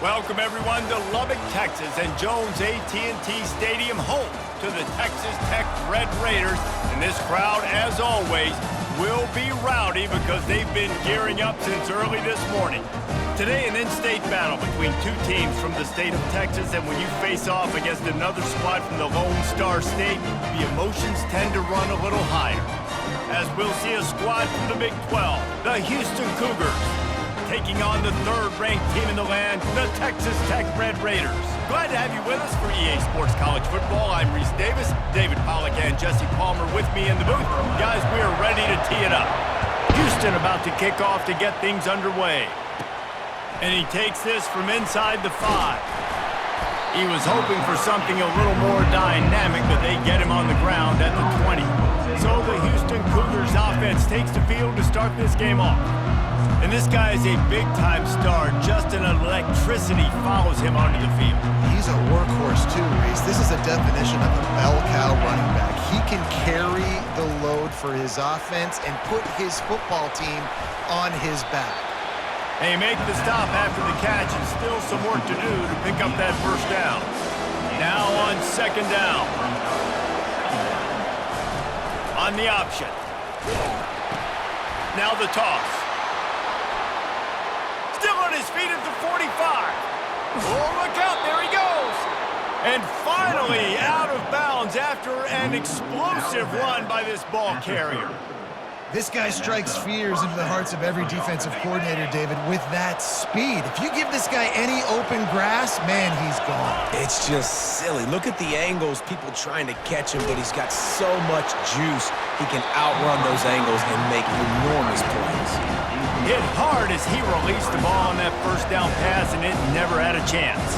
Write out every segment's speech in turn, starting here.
Welcome everyone to Lubbock, Texas, and Jones AT&T Stadium, home to the Texas Tech Red Raiders. And this crowd, as always, will be rowdy because they've been gearing up since early this morning. Today, an in-state battle between two teams from the state of Texas, and when you face off against another squad from the Lone Star State, the emotions tend to run a little higher. As we'll see a squad from the Big 12, the Houston Cougars, taking on the third-ranked team in the land, the Texas Tech Red Raiders. Glad to have you with us for EA Sports College Football. I'm Reese Davis, David Pollack and Jesse Palmer with me in the booth. Guys, we are ready to tee it up. Houston about to kick off to get things underway. And he takes this from inside the 5. He was hoping for something a little more dynamic, but they get him on the ground at the 20. So the Houston Cougars offense takes the field to start this game off. And this guy is a big-time star. Just an electricity follows him onto the field. He's a workhorse too, Reese. This is a definition of a bell cow running back. He can carry the load for his offense and put his football team on his back. They make the stop after the catch, and still some work to do to pick up that first down. Now on second down. On the option. Now the toss. Still on his feet at the 45. Oh, look out, there he goes. And finally out of bounds after an explosive run by this ball carrier. This guy strikes fears into the hearts of every defensive coordinator, David, with that speed. If you give this guy any open grass, man, he's gone. It's just silly. Look at the angles, people trying to catch him, but he's got so much juice. He can outrun those angles and make enormous plays. Hit hard as he released the ball on that first down pass, and it never had a chance.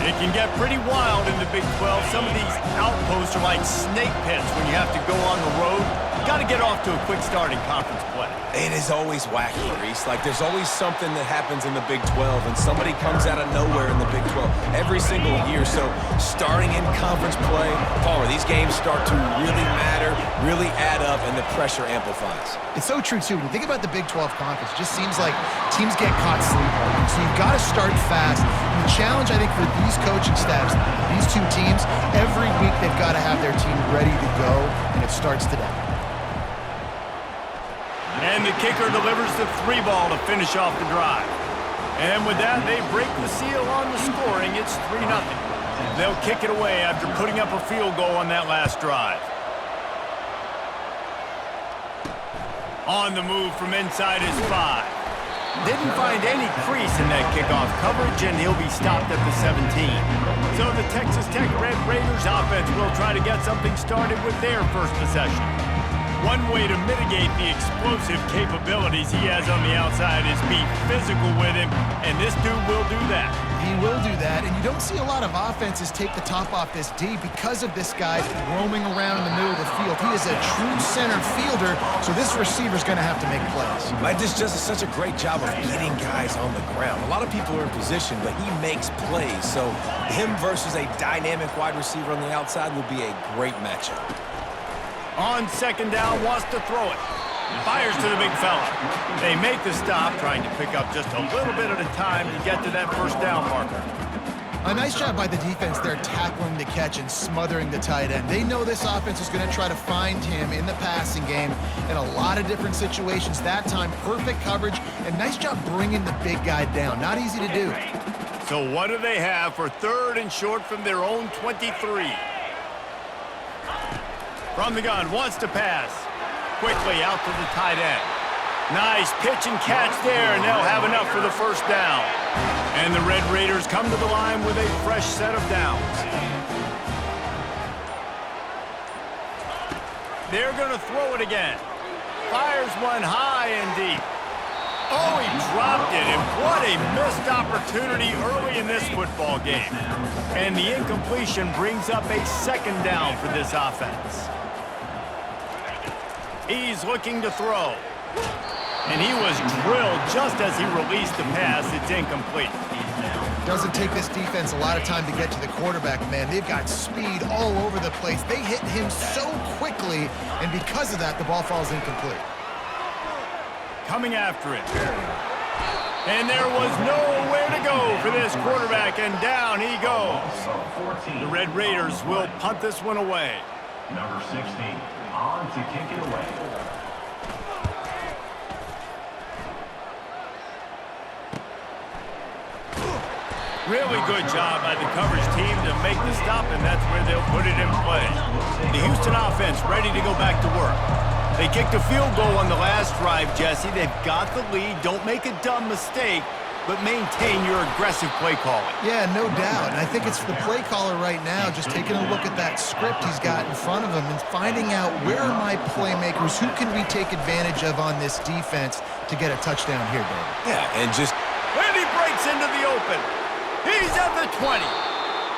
It can get pretty wild in the Big 12. Some of these outposts are like snake pits when you have to go on the road. Got to get off to a quick start in conference play. It is always wacky, Reese. Like, there's always something that happens in the Big 12, and somebody comes out of nowhere in the Big 12 every single year. So, starting in conference play, Palmer, these games start to really matter, really add up, and the pressure amplifies. It's so true, too. When you think about the Big 12 conference, it just seems like teams get caught sleepwalking. So, you've got to start fast. And the challenge, I think, for these coaching staffs, these two teams, every week they've got to have their team ready to go, and it starts today. And the kicker delivers the 3 ball to finish off the drive. And with that, they break the seal on the scoring. It's 3-0. They'll kick it away after putting up a field goal on that last drive. On the move from inside his 5. Didn't find any crease in that kickoff coverage, and he'll be stopped at the 17. So the Texas Tech Red Raiders offense will try to get something started with their first possession. One way to mitigate the explosive capabilities he has on the outside is be physical with him, and this dude will do that. He will do that, and you don't see a lot of offenses take the top off this D because of this guy roaming around in the middle of the field. He is a true center fielder, so this receiver's going to have to make plays. This does such a great job of getting guys on the ground. A lot of people are in position, but he makes plays, so him versus a dynamic wide receiver on the outside will be a great matchup. On second down, wants to throw it. Fires to the big fella. They make the stop, trying to pick up just a little bit at a time to get to that first down marker. A nice job by the defense there, tackling the catch and smothering the tight end. They know this offense is going to try to find him in the passing game in a lot of different situations. That time, perfect coverage, and nice job bringing the big guy down. Not easy to do. So what do they have for 3rd and short from their own 23? From the gun, wants to pass. Quickly out to the tight end. Nice pitch and catch there, and they'll have enough for the first down. And the Red Raiders come to the line with a fresh set of downs. They're going to throw it again. Fires one high and deep. Oh, he dropped it, and what a missed opportunity early in this football game. And the incompletion brings up a second down for this offense. He's looking to throw. And he was drilled just as he released the pass. It's incomplete. Doesn't take this defense a lot of time to get to the quarterback, man. They've got speed all over the place. They hit him so quickly, and because of that, the ball falls incomplete. Coming after it. And there was nowhere to go for this quarterback, and down he goes. The Red Raiders will punt this one away. Number 16, on to kick it away. Really good job by the coverage team to make the stop, and that's where they'll put it in play. The Houston offense ready to go back to work. They kicked a field goal on the last drive, Jesse. They've got the lead. Don't make a dumb mistake, but maintain your aggressive play calling. Yeah, no doubt. And I think it's the play caller right now just taking a look at that script he's got in front of him and finding out where are my playmakers, who can we take advantage of on this defense to get a touchdown here, David. Yeah, and just... And he breaks into the open. He's at the 20.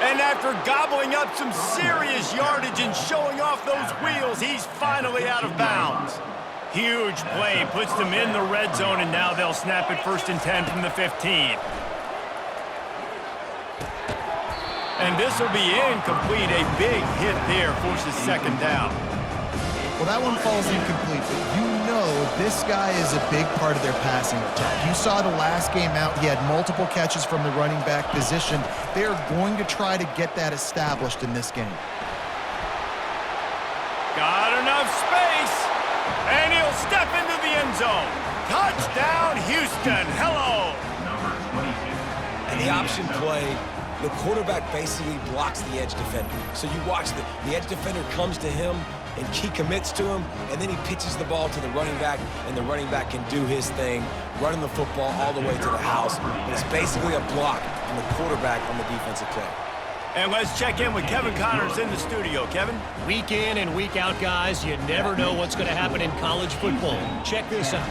And after gobbling up some serious yardage and showing off those wheels, he's finally out of bounds. Huge play puts them in the red zone, and now they'll snap it 1st and 10 from the 15. And this will be incomplete. A big hit there forces 2nd down. Well, that one falls incomplete, but you know this guy is a big part of their passing attack. You saw the last game out, he had multiple catches from the running back position. They're going to try to get that established in this game. Got enough space, and he'll step into the end zone. Touchdown, Houston. Hello. And the option play, the quarterback basically blocks the edge defender. So you watch the edge defender comes to him, and he commits to him, and then he pitches the ball to the running back, and the running back can do his thing, running the football all the way to the house. But it's basically a block from the quarterback on the defensive play. And let's check in with Kevin Connors in the studio. Kevin? Week in and week out, guys, you never know what's going to happen in college football. Check this out.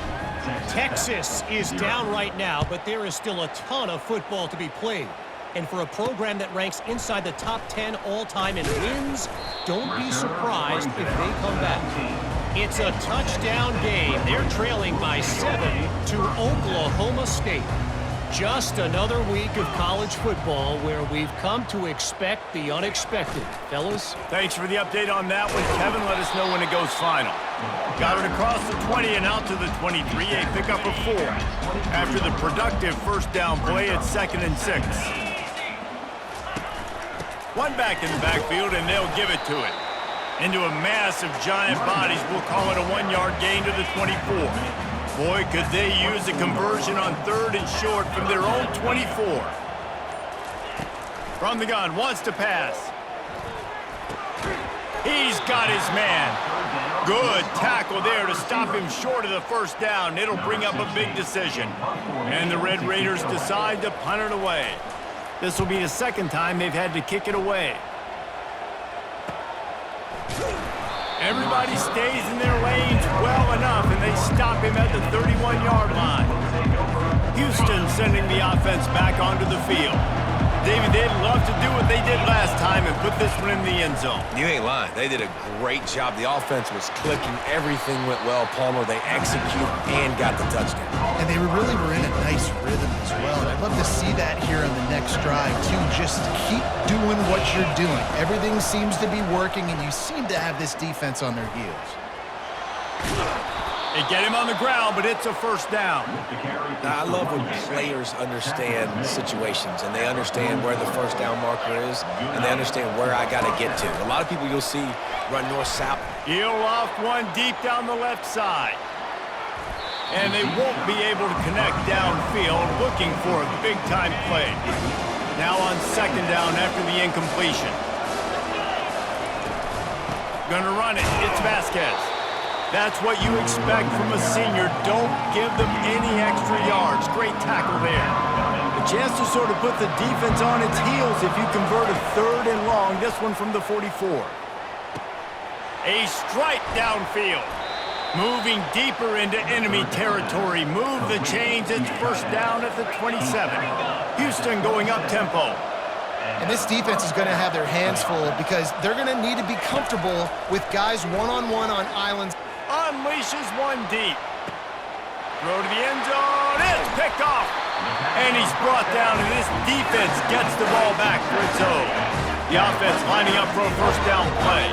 Texas is down right now, but there is still a ton of football to be played. And for a program that ranks inside the top 10 all-time in wins, don't be surprised if they come back. It's a touchdown game. They're trailing by 7 to Oklahoma State. Just another week of college football where we've come to expect the unexpected. Fellas? Thanks for the update on that one, Kevin. Let us know when it goes final. Got it across the 20 and out to the 23, a pickup of 4. After the productive 1st down play, it's 2nd and 6. One back in the backfield, and they'll give it to it. Into a mass of giant bodies, we'll call it a 1-yard gain to the 24. Boy, could they use a conversion on 3rd and short from their own 24. From the gun, wants to pass. He's got his man. Good tackle there to stop him short of the 1st down. It'll bring up a big decision. And the Red Raiders decide to punt it away. This will be the 2nd time they've had to kick it away. Everybody stays in their lanes well enough, and they stop him at the 31-yard line. Houston sending the offense back onto the field. David, they'd love to do what they did last time and put this one in the end zone. You ain't lying. They did a great job. The offense was clicking. Everything went well, Palmer. They executed and got the touchdown. And they really were in a nice rhythm as well. And I'd love to see that here on the next drive, too. Just keep doing what you're doing. Everything seems to be working, and you seem to have this defense on their heels. They get him on the ground, but it's a 1st down. Now, I love when players understand situations, and they understand where the 1st down marker is, and they understand where I got to get to. A lot of people you'll see run north-south. He'll loft one deep down the left side. And they won't be able to connect downfield, looking for a big-time play. Now on 2nd down after the incompletion. Gonna run it. It's Vasquez. That's what you expect from a senior. Don't give them any extra yards. Great tackle there. A chance to sort of put the defense on its heels if you convert a 3rd and long. This one from the 44. A strike downfield. Moving deeper into enemy territory. Move the chains. It's 1st down at the 27. Houston going up tempo. And this defense is going to have their hands full because they're going to need to be comfortable with guys one-on-one on islands. Unleashes one deep. Throw to the end zone. It's picked off. And he's brought down, and this defense gets the ball back for its own. The offense lining up for a 1st down play.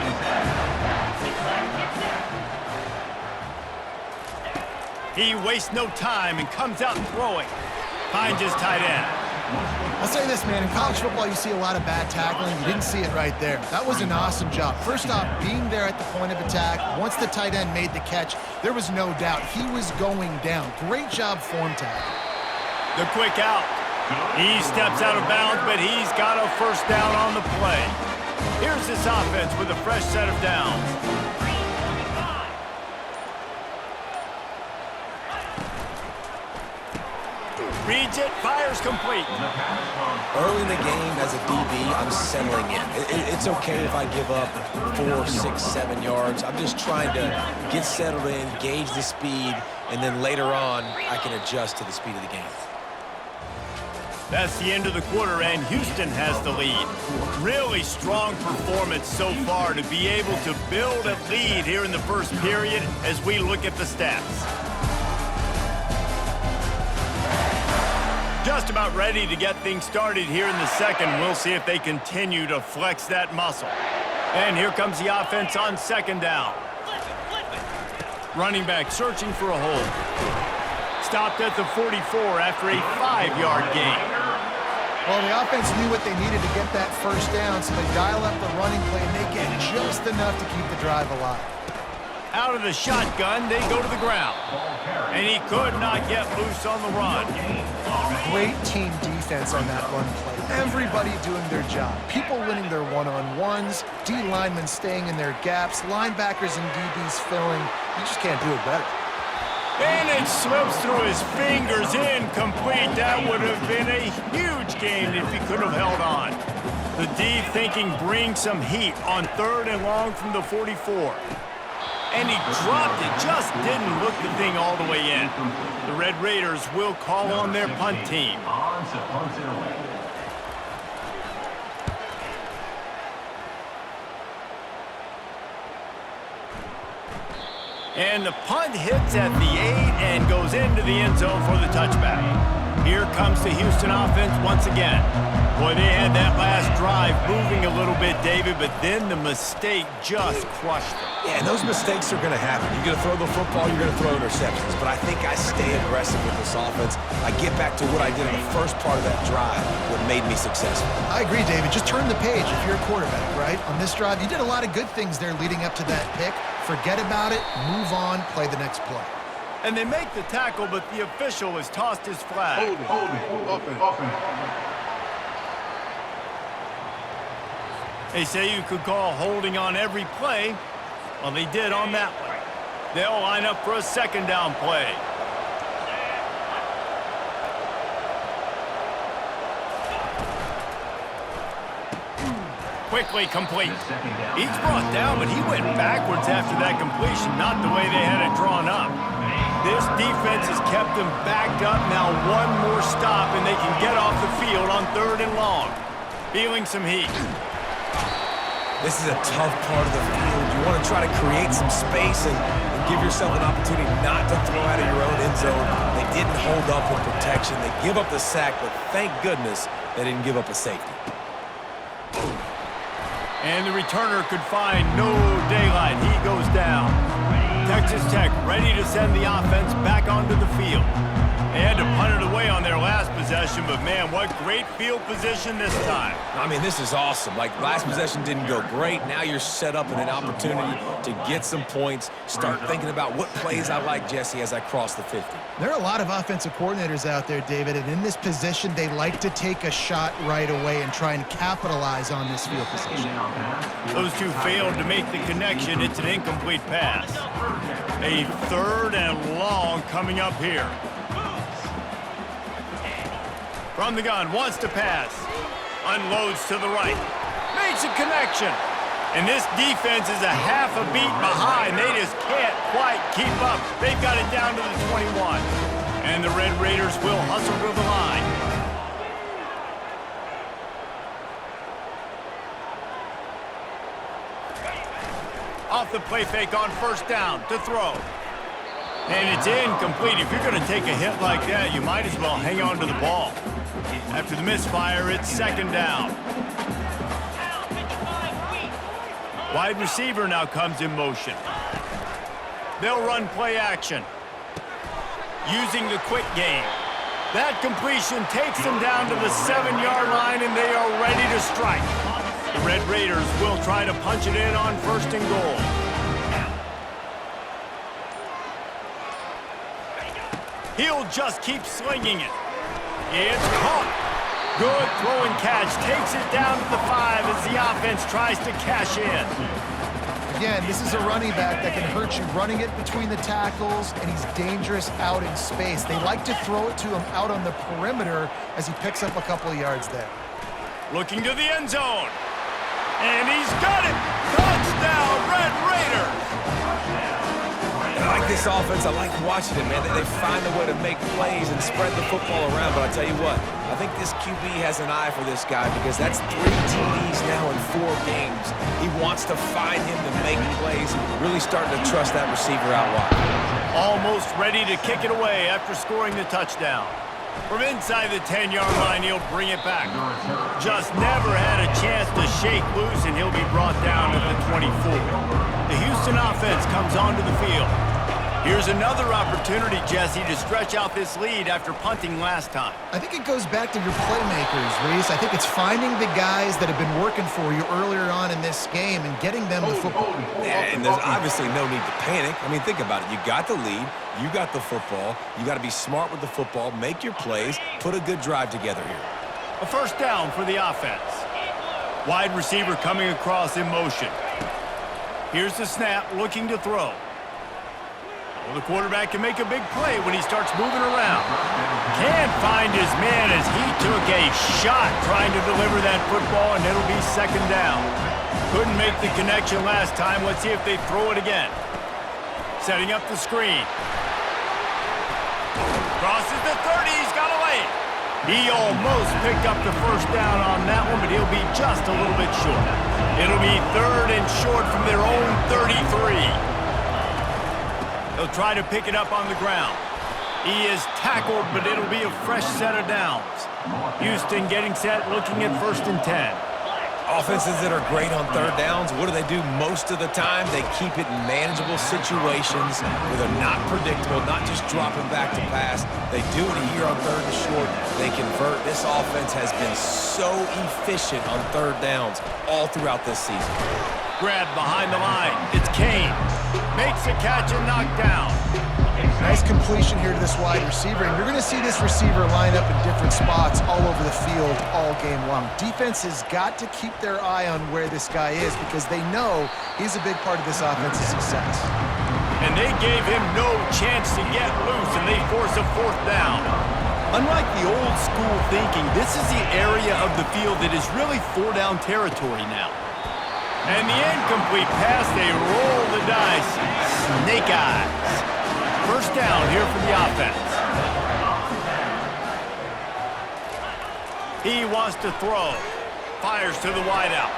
He wastes no time and comes out throwing. finds his tight end. I'll say this, man. In college football, you see a lot of bad tackling. You didn't see it right there. That was an awesome job. First off, being there at the point of attack. Once the tight end made the catch, there was no doubt he was going down. Great job form tackle. The quick out. He steps out of bounds, but he's got a first down on the play. Here's this offense with a fresh set of downs. Reads it, fires complete. Early in the game, as a DB, I'm settling in. It's okay if I give up 4, 6, 7 yards. I'm just trying to get settled in, gauge the speed, and then later on, I can adjust to the speed of the game. That's the end of the quarter, and Houston has the lead. Really strong performance so far to be able to build a lead here in the first period as we look at the stats. Just about ready to get things started here in the second. We'll see if they continue to flex that muscle. And here comes the offense on second down. Running back searching for a hole. Stopped at the 44 after a 5-yard gain. Well, the offense knew what they needed to get that first down, so they dial up the running play, and they get just enough to keep the drive alive. Out of the shotgun, they go to the ground. And he could not get loose on the run. Great team defense on that run play. Everybody doing their job. People winning their one-on-ones, D linemen staying in their gaps, linebackers and DBs filling. You just can't do it better. And it slips through his fingers, incomplete. That would have been a huge gain if he could have held on. The D thinking bring some heat on 3rd and long from the 44. And he dropped it, just didn't look the thing all the way in. The Red Raiders will call on their punt team. On to punt it away. And the punt hits at the 8 and goes into the end zone for the touchback. Here comes the Houston offense once again. Boy, they had that last drive moving a little bit, David, but then the mistake just crushed them. Yeah, and those mistakes are going to happen. You're going to throw the football, you're going to throw interceptions. But I think I stay aggressive with this offense. I get back to what I did in the first part of that drive, what made me successful. I agree, David. Just turn the page if you're a quarterback, right? On this drive, you did a lot of good things there leading up to that pick. Forget about it, move on, play the next play. And they make the tackle, but the official has tossed his flag. Hold it. They say you could call holding on every play. Well, they did on that one. They'll line up for a second down play. Quickly complete. He's brought down, but he went backwards after that completion, not the way they had it drawn up. This defense has kept them backed up. Now one more stop, and they can get off the field on 3rd and long. Feeling some heat. This is a tough part of the field. You want to try to create some space and give yourself an opportunity not to throw out of your own end zone. They didn't hold up in protection. They give up the sack, but thank goodness they didn't give up a safety. And the returner could find no daylight. He goes down. Texas Tech ready to send the offense back onto the field. They had to punt it away on their last possession, but man, what great field position this time. I mean, this is awesome. Like, last possession didn't go great. Now you're set up in an opportunity to get some points. Start thinking about what plays I like, Jesse, as I cross the 50. There are a lot of offensive coordinators out there, David, and in this position, they like to take a shot right away and try and capitalize on this field position. Those two failed to make the connection. It's an incomplete pass. A 3rd and long coming up here. From the gun, wants to pass. Unloads to the right. Makes a connection. And this defense is a half a beat behind. They just can't quite keep up. They've got it down to the 21. And the Red Raiders will hustle to the line. Off the play fake on 1st down to throw. And it's incomplete. If you're going to take a hit like that, you might as well hang on to the ball. After the misfire, it's 2nd down. Wide receiver now comes in motion. They'll run play action. Using the quick game. That completion takes them down to the 7-yard line, and they are ready to strike. The Red Raiders will try to punch it in on 1st and goal. He'll just keep slinging it. It's caught. Good throw and catch. Takes it down to the 5 as the offense tries to cash in. Again, this is a running back that can hurt you running it between the tackles, and he's dangerous out in space. They like to throw it to him out on the perimeter as he picks up a couple of yards there. Looking to the end zone. And he's got it. Touchdown, Red Raiders. I like this offense. I like watching it, man. They find a way to make plays and spread the football around. But I tell you what, I think this QB has an eye for this guy because that's 3 TDs now in 4 games. He wants to find him to make plays, really starting to trust that receiver out wide. Almost ready to kick it away after scoring the touchdown. From inside the 10-yard line, he'll bring it back. Just never had a chance to shake loose, and he'll be brought down at the 24. The Houston offense comes onto the field. Here's another opportunity, Jesse, to stretch out this lead after punting last time. I think it goes back to your playmakers, Reese. I think it's finding the guys that have been working for you earlier on in this game and getting them the football. Yeah, and there's obviously no need to panic. I mean, think about it. You got the lead. You got the football. You got to be smart with the football. Make your plays. Put a good drive together here. A 1st down for the offense. Wide receiver coming across in motion. Here's the snap, looking to throw. Well, the quarterback can make a big play when he starts moving around. Can't find his man as he took a shot trying to deliver that football, and it'll be 2nd down. Couldn't make the connection last time. Let's see if they throw it again. Setting up the screen. Crosses the 30. He's got away. He almost picked up the 1st down on that one, but he'll be just a little bit short. It'll be 3rd and short from their own 33. He'll try to pick it up on the ground. He is tackled, but it'll be a fresh set of downs. Houston getting set, looking at 1st and 10. Offenses that are great on 3rd downs, what do most of the time? They keep it in manageable situations where they're not predictable, not just dropping back to pass. They do it here on 3rd and short. They convert. This offense has been so efficient on 3rd downs all throughout this season. Grab behind the line. It's Kane. Makes a catch and knocked down. Nice completion here to this wide receiver, and you're going to see this receiver line up in different spots all over the field all game long. Defense has got to keep their eye on where this guy is because they know he's a big part of this offense's success. And they gave him no chance to get loose, and they force a 4th down. Unlike the old school thinking, this is the area of the field that is really 4-down territory now. And the incomplete pass, they roll the dice. Snake eyes. 1st down here for the offense. He wants to throw. Fires to the wideout.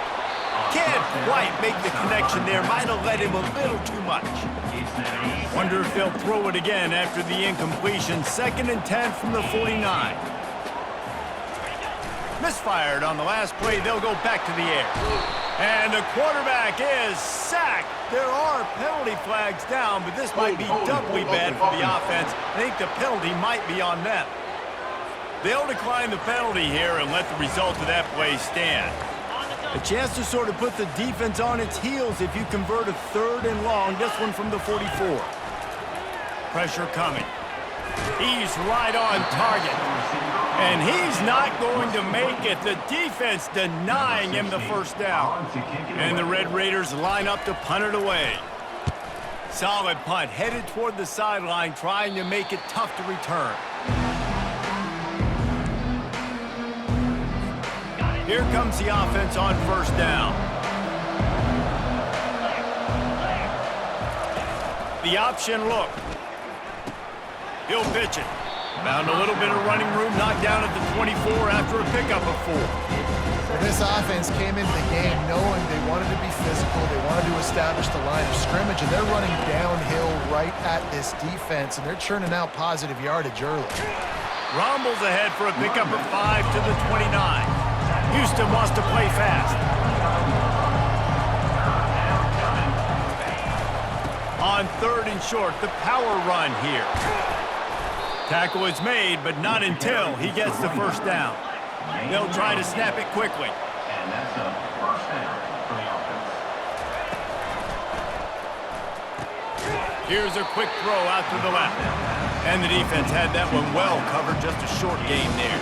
Can't quite make the connection there. Might have let him a little too much. Wonder if they'll throw it again after the incompletion. 2nd and 10 from the 49. Misfired on the last play. They'll go back to the air. And the quarterback is sacked. There are penalty flags down, but this might be doubly bad for the offense. I think the penalty might be on them. They'll decline the penalty here and let the result of that play stand. A chance to sort of put the defense on its heels if you convert a 3rd and long. This one from the 44. Pressure coming. He's right on target. And he's not going to make it. The defense denying him the 1st down. And the Red Raiders line up to punt it away. Solid punt, headed toward the sideline, trying to make it tough to return. Here comes the offense on 1st down. The option look. He'll pitch it. Found a little bit of running room, knocked down at the 24 after a pickup of 4. Well, this offense came into the game knowing they wanted to be physical, they wanted to establish the line of scrimmage, and they're running downhill right at this defense, and they're churning out positive yardage early. Rumbles ahead for a pickup of 5 to the 29. Houston wants to play fast. On 3rd and short, the power run here. Tackle is made, but not until he gets the first down. They'll try to snap it quickly. And that's a first down for the offense. Here's a quick throw out to the left. And the defense had that one well covered, just a short gain there.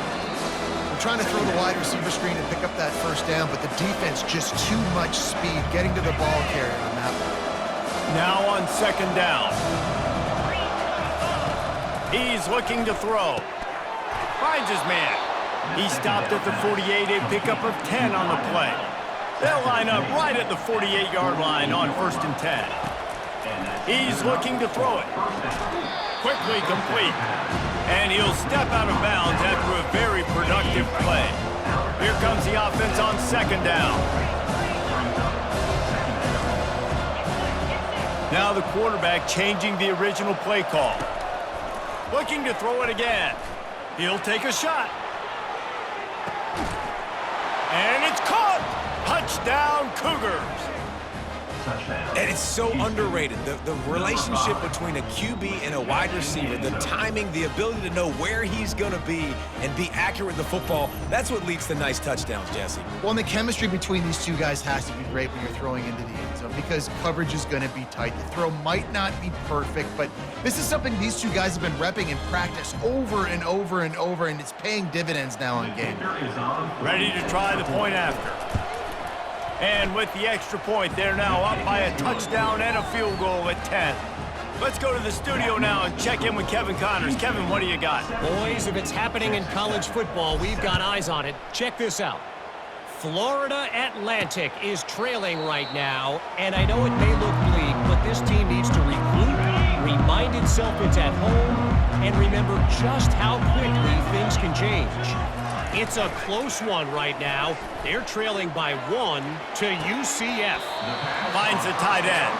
We're trying to throw the wide receiver screen and pick up that first down, but the defense just too much speed getting to the ball carrier on that one. Now on second down. He's looking to throw. Finds his man. He stopped at the 48, a pickup of 10 on the play. They'll line up right at the 48-yard line on 1st and 10. He's looking to throw it. Quickly complete. And he'll step out of bounds after a very productive play. Here comes the offense on second down. Now the quarterback changing the original play call. Looking to throw it again. He'll take a shot. And it's caught! Touchdown, Cougars! And it's so underrated. The relationship between a QB and a wide receiver, the timing, the ability to know where he's going to be and be accurate with the football, that's what leads to nice touchdowns, Jesse. Well, and the chemistry between these two guys has to be great when you're throwing into the end zone because coverage is going to be tight. The throw might not be perfect, but this is something these two guys have been repping in practice over and over and over, and it's paying dividends now in game. Ready to try the point after. And with the extra point, they're now up by a touchdown and a field goal at 10. Let's go to the studio now and check in with Kevin Connors. Kevin, what do you got? Boys, if it's happening in college football, we've got eyes on it. Check this out. Florida Atlantic is trailing right now, and I know it may look bleak, but this team needs to regroup, remind itself it's at home, and remember just how quickly things can change. It's a close one right now. They're trailing by 1 to UCF. Finds the tight end.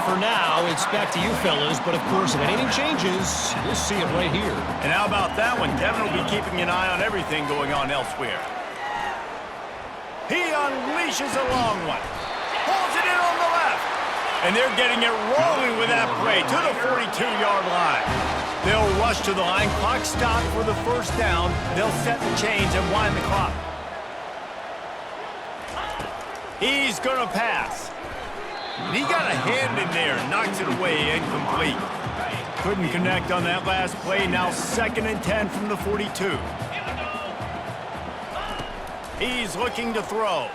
For now, it's back to you fellas, but of course, if anything changes, we'll see it right here. And how about that one? Kevin will be keeping an eye on everything going on elsewhere. He unleashes a long one. Pulls it in on the left. And they're getting it rolling with that play to the 42-yard line. They'll rush to the line. Clock stopped for the first down. They'll set the chains and wind the clock. He's going to pass. And he got a hand in there. Knocks it away, incomplete. Couldn't connect on that last play. Now 2nd and 10 from the 42. He's looking to throw.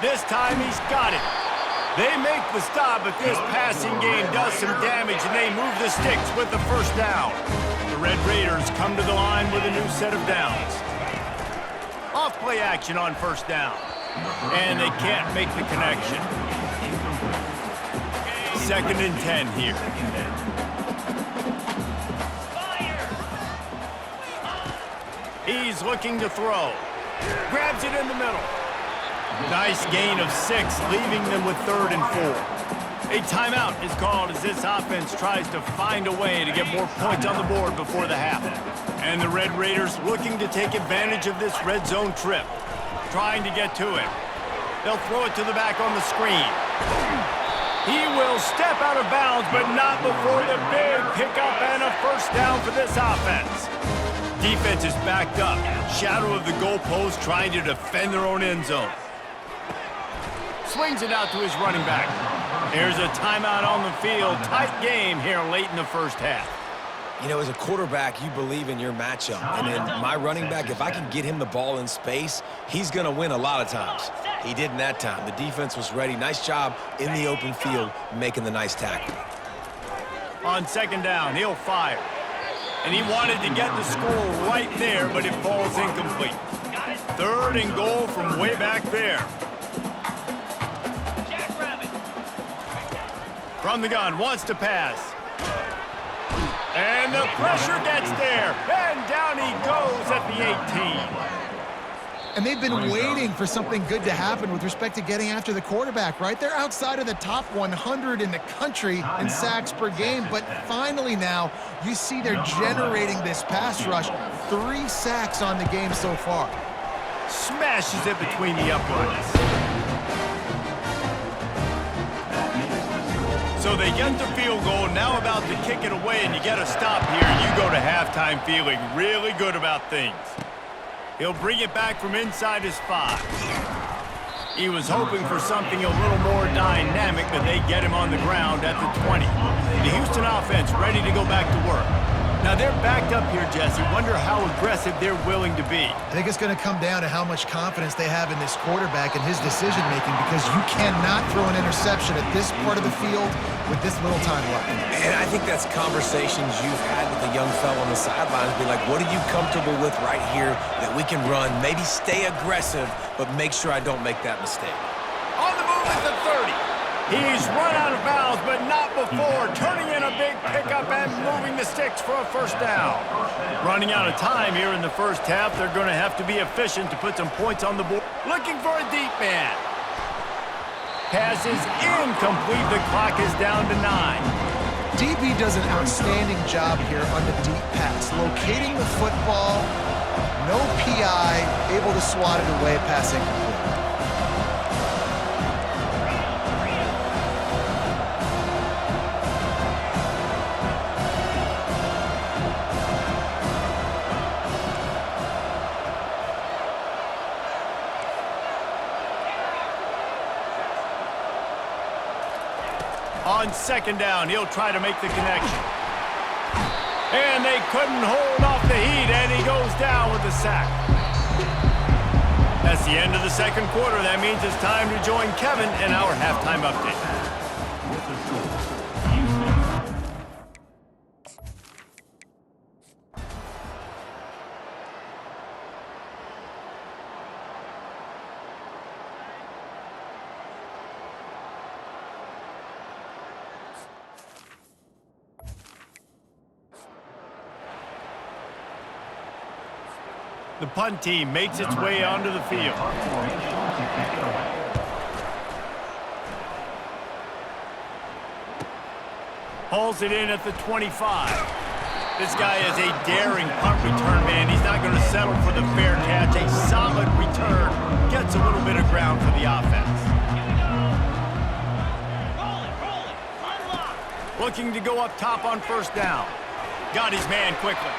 This time he's got it. They make the stop, but this passing game does some damage, and they move the sticks with the first down. The Red Raiders come to the line with a new set of downs. Off-play action on first down. And they can't make the connection. 2nd and 10 here. He's looking to throw. Grabs it in the middle. Nice gain of 6, leaving them with 3rd and 4. A timeout is called as this offense tries to find a way to get more points on the board before the half. And the Red Raiders looking to take advantage of this red zone trip. Trying to get to it. They'll throw it to the back on the screen. He will step out of bounds, but not before the big pickup and a first down for this offense. Defense is backed up. Shadow of the goalpost trying to defend their own end zone. Swings it out to his running back. There's a timeout on the field. Tight game here late in the first half. You know, as a quarterback, you believe in your matchup. And in my running back, if I can get him the ball in space, he's going to win a lot of times. He didn't that time. The defense was ready. Nice job in the open field making the nice tackle. On 2nd down, he'll fire. And he wanted to get the score right there, but it falls incomplete. 3rd and goal from way back there. From the gun, wants to pass. And the pressure gets there. And down he goes at the 18. And they've been waiting for something good to happen with respect to getting after the quarterback, right? They're outside of the top 100 in the country in sacks per game, but finally now you see they're generating this pass rush. 3 sacks on the game so far. Smashes it between the uprights. So they get the field goal, now about to kick it away, and you get a stop here. You go to halftime feeling really good about things. He'll bring it back from inside his 5. He was hoping for something a little more dynamic, but they get him on the ground at the 20. The Houston offense ready to go back to work. Now they're backed up here, Jesse. Wonder how aggressive they're willing to be. I think it's going to come down to how much confidence they have in this quarterback and his decision-making, because you cannot throw an interception at this part of the field with this little time left. And I think that's conversations you've had with the young fella on the sidelines. Be like, what are you comfortable with right here that we can run? Maybe stay aggressive, but make sure I don't make that mistake. On the move at the 30. He's run out of bounds, but not before turning in a big pickup and moving the sticks for a first down. Running out of time here in the first half. They're going to have to be efficient to put some points on the board. Looking for a deep man. Pass is incomplete. The clock is down to 9. DB does an outstanding job here on the deep pass, locating the football, no PI, able to swat it away, pass incomplete. On second down, he'll try to make the connection. And they couldn't hold off the heat, and he goes down with a sack. That's the end of the second quarter. That means it's time to join Kevin in our halftime update. With the score, Houston. The punt team makes its way onto the field. Hauls it in at the 25. This guy is a daring punt return man. He's not going to settle for the fair catch. A solid return. Gets a little bit of ground for the offense. Looking to go up top on first down. Got his man quickly.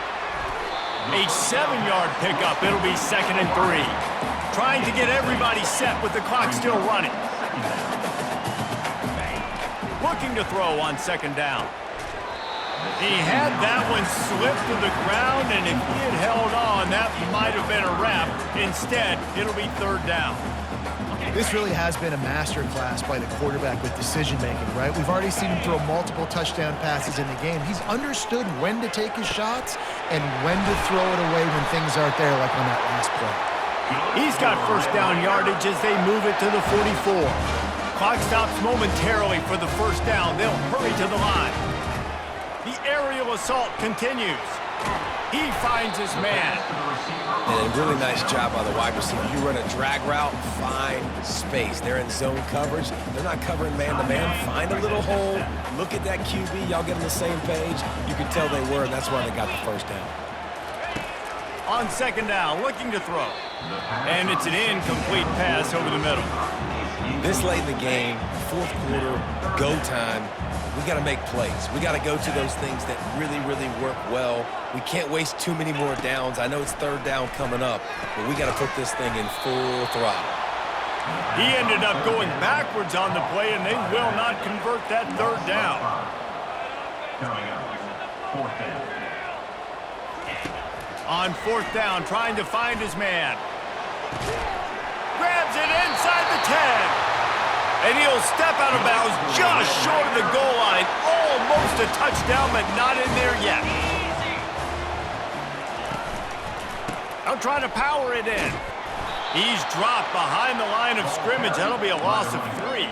A 7-yard pickup. It'll be 2nd and 3. Trying to get everybody set with the clock still running. Looking to throw on second down. He had that one slip to the ground, and if he had held on, that might have been a wrap. Instead, it'll be 3rd down. This really has been a masterclass by the quarterback with decision-making, right? We've already seen him throw multiple touchdown passes in the game. He's understood when to take his shots and when to throw it away when things aren't there, like on that last play. He's got first down yardage as they move it to the 44. Clock stops momentarily for the first down. They'll hurry to the line. The aerial assault continues. He finds his man. And a really nice job by the wide receiver. You run a drag route, find space. They're in zone coverage. They're not covering man-to-man. Find a little hole. Look at that QB. Y'all get on the same page. You can tell they were, and that's why they got the first down. On second down, looking to throw. And it's an incomplete pass over the middle. This late in the game, fourth quarter, go time. We got to make plays. We got to go to those things that really, really work well. We can't waste too many more downs. I know it's 3rd down coming up, but we got to put this thing in full throttle. He ended up going backwards on the play, and they will not convert that 3rd down. Coming up, 4th down. On 4th down, trying to find his man. Grabs it inside the 10. And he'll step out of bounds just short of the goal line. Almost a touchdown, but not in there yet. They'll try to power it in. He's dropped behind the line of scrimmage. That'll be a loss of 3.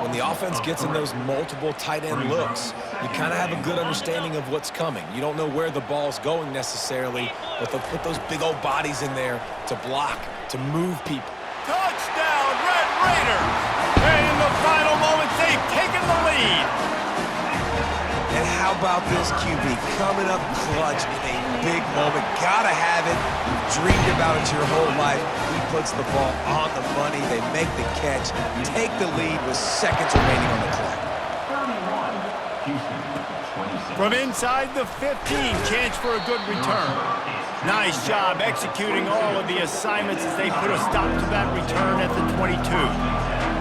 When the offense gets in those multiple tight end looks, you kind of have a good understanding of what's coming. You don't know where the ball's going necessarily, but they'll put those big old bodies in there to block, to move people. Touchdown, Red Raiders! And in the final moments, they've taken the lead. And how about this QB coming up clutch in a big moment? Gotta have it. You've dreamed about it your whole life. He puts the ball on the money. They make the catch, take the lead with seconds remaining on the clock. Houston, 26. From inside the 15, chance for a good return. Nice job executing all of the assignments as they put a stop to that return at the 22.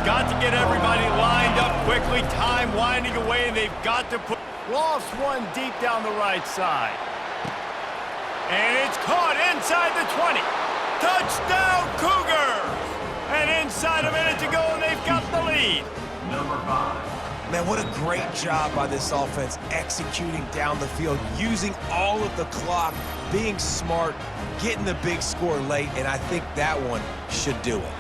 Got to get everybody lined up quickly, time winding away, and they've got to put... Lost one deep down the right side. And it's caught inside the 20. Touchdown, Cougars! And inside a minute to go, and they've got the lead. Number 5. Man, what a great job by this offense executing down the field, using all of the clock, being smart, getting the big score late, and I think that one should do it.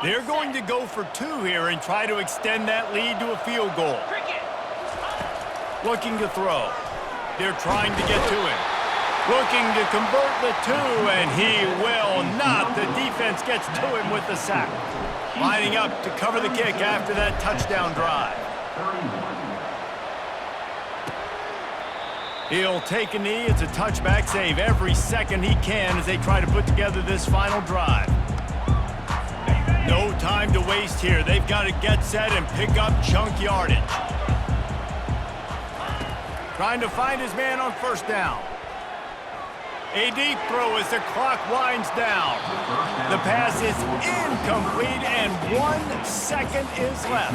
They're going to go for 2 here and try to extend that lead to a field goal. Looking to throw. They're trying to get to him. Looking to convert the 2, and he will not. The defense gets to him with the sack. Lining up to cover the kick after that touchdown drive. He'll take a knee. It's a touchback save every second he can as they try to put together this final drive. No time to waste here. They've got to get set and pick up chunk yardage. Trying to find his man on first down. A deep throw as the clock winds down. The pass is incomplete, and 1 second is left.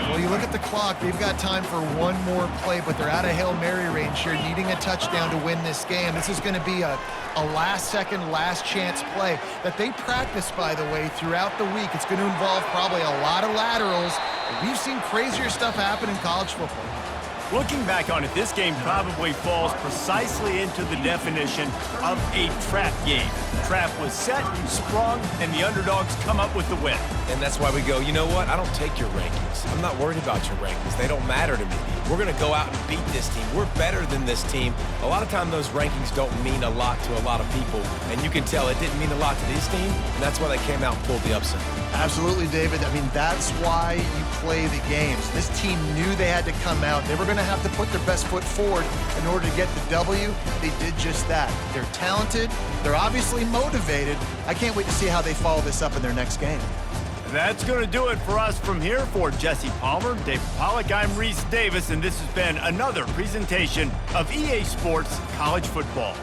Well, you look at the clock, they've got time for one more play, but they're out of Hail Mary range here, needing a touchdown to win this game. This is going to be a last-second, last-chance play that they practice, by the way, throughout the week. It's going to involve probably a lot of laterals. We've seen crazier stuff happen in college football. Looking back on it, this game probably falls precisely into the definition of a trap game. Trap was set, sprung, and the underdogs come up with the win. And that's why we go, you know what? I don't take your rankings. I'm not worried about your rankings. They don't matter to me. We're going to go out and beat this team. We're better than this team. A lot of time those rankings don't mean a lot to a lot of people, and you can tell it didn't mean a lot to this team, and that's why they came out and pulled the upset. Absolutely, David. I mean, that's why you play the games. This team knew they had to come out. They were going to have to put their best foot forward in order to get the W. They did just that. They're talented. They're obviously motivated. I can't wait to see how they follow this up in their next game. That's going to do it for us from here. For Jesse Palmer, David Pollack, I'm Reese Davis, and this has been another presentation of EA Sports College Football.